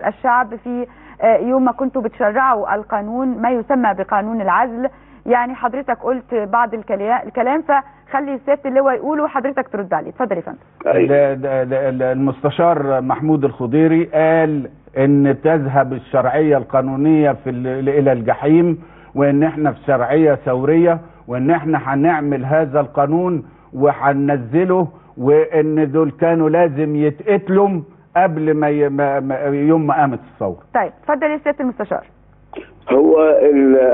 الشعب في يوم ما كنتوا بتشرعوا القانون ما يسمى بقانون العزل. يعني حضرتك قلت بعض الكلام، فخلي سيادة اللواء يقوله وحضرتك ترد عليه. اتفضل يا فندم. المستشار محمود الخضيري قال ان تذهب الشرعية القانونية الى الجحيم، وان احنا في شرعية ثورية، وان احنا هنعمل هذا القانون وهننزله، وان دول كانوا لازم يتقتلوا قبل ما يوم ما قامت الثورة. طيب اتفضل يا سيادة المستشار. هو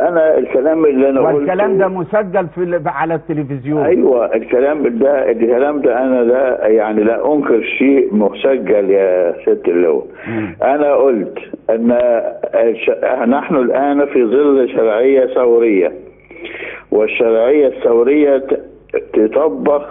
انا الكلام اللي انا قلته، والكلام ده مسجل على التلفزيون. ايوه الكلام ده انا يعني لا انكر شيء مسجل يا سيادة اللواء. انا قلت ان نحن الان في ظل شرعية ثورية، والشرعية الثورية تطبق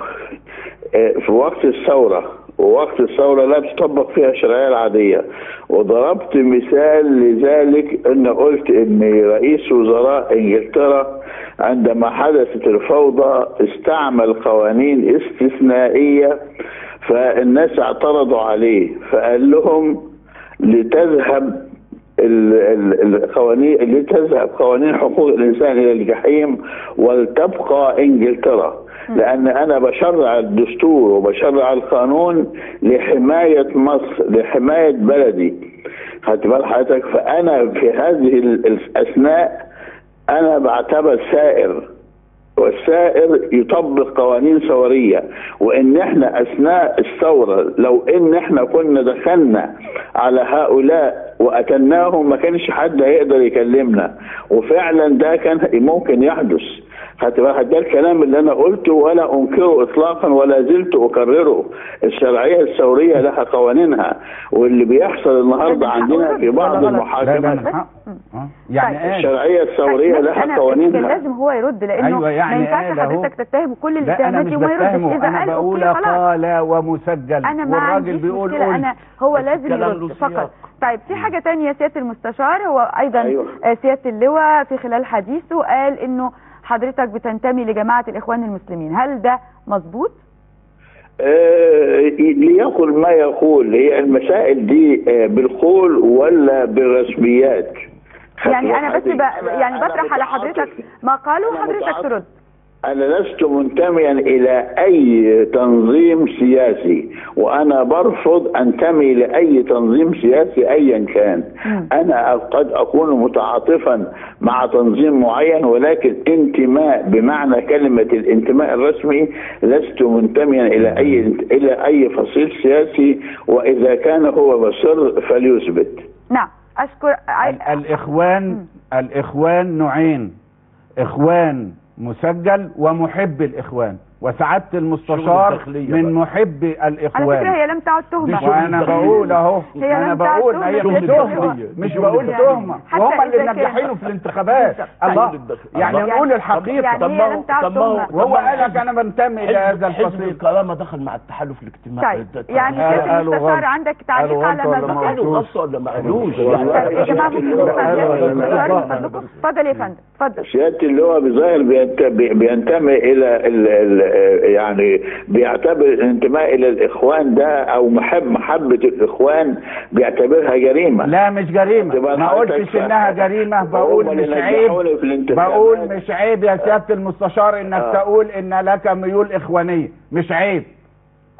في وقت الثورة، ووقت الثورة لا تطبق فيها الشرعية العادية. وضربت مثال لذلك ان قلت ان رئيس وزراء انجلترا عندما حدثت الفوضى استعمل قوانين استثنائية، فالناس اعترضوا عليه، فقال لهم لتذهب قوانين حقوق الانسان الى الجحيم ولتبقى انجلترا، لأن أنا بشرع الدستور وبشرع القانون لحماية مصر، لحماية بلدي. خدت بال حضرتك؟ فأنا في هذه الأثناء أنا بعتبر سائر، والسائر يطبق قوانين ثورية. وإن إحنا أثناء الثورة لو إن إحنا كنا دخلنا على هؤلاء وقتلناهم ما كانش حد هيقدر يكلمنا، وفعلا ده كان ممكن يحدث. ده الكلام اللي انا قلته ولا انكره اطلاقا ولا زلت اكرره. الشرعيه الثوريه لها قوانينها، واللي بيحصل النهارده عندنا في بعض المحاكمات يعني الشرعيه الثوريه لها قوانينها. لازم هو يرد، لانه أيوة يعني ما ينفعش حضرتك تتهم كل الاتهامات دي وما يردش. اذا انا بقول قال ومسجل، انا ما عنديش مشكله، انا هو لازم يرد فقط. طيب في حاجه ثانيه سياده المستشار، هو ايضا أيوة. سياده اللواء في خلال حديثه قال انه حضرتك بتنتمي لجماعة الإخوان المسلمين، هل ده مظبوط؟ ليقول ما يقول. هي المسائل دي بالقول ولا بالرسميات؟ يعني أنا بس يعني بطرح على حضرتك ما قاله وحضرتك ترد. أنا لست منتميا إلى أي تنظيم سياسي، وأنا برفض أنتمي لأي تنظيم سياسي أيا كان. أنا قد أكون متعاطفا مع تنظيم معين، ولكن انتماء بمعنى كلمة الانتماء الرسمي لست منتميا إلى أي فصيل سياسي، وإذا كان هو مصر فليثبت. نعم أشكر. الإخوان نوعين، إخوان مسجل ومحب الإخوان، وسعادة المستشار من محب الإخوان. على فكرة هي لم تعد تهمة، وأنا بقول أهو، أنا بقول هي مش تهمة، مش بقول تهمة، وهم اللي منجحينه في الانتخابات. الله يعني نقول الحقيقة. وهو قال لك أنا بنتمي لهذا الفصيل. الكرامة دخل مع التحالف الاجتماعي. طيب يعني سيادة المستشار عندك تعليق على ما ذكر؟ غلط ولا ما قالوش؟ يا جماعة اتفضل يا فندم، اتفضل. سيادة اللواء بظاهر بينتمي إلى يعني بيعتبر الانتماء الى الاخوان ده او محبة الاخوان بيعتبرها جريمة. لا مش جريمة، ما قلتش انها جريمة، بقول مش عيب، بقول مش عيب يا سيادة المستشار انك تقول ان لك ميول اخوانية، مش عيب.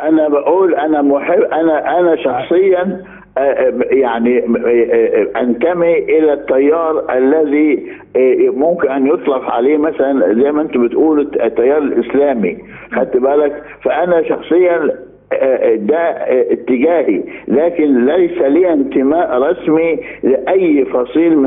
انا بقول انا محب، انا شخصيا يعني انتمي الى التيار الذي ممكن ان يطلق عليه مثلا زي ما انتم بتقولوا التيار الاسلامي. خدت بالك؟ فانا شخصيا ده اتجاهي، لكن ليس لي انتماء رسمي لاي فصيل من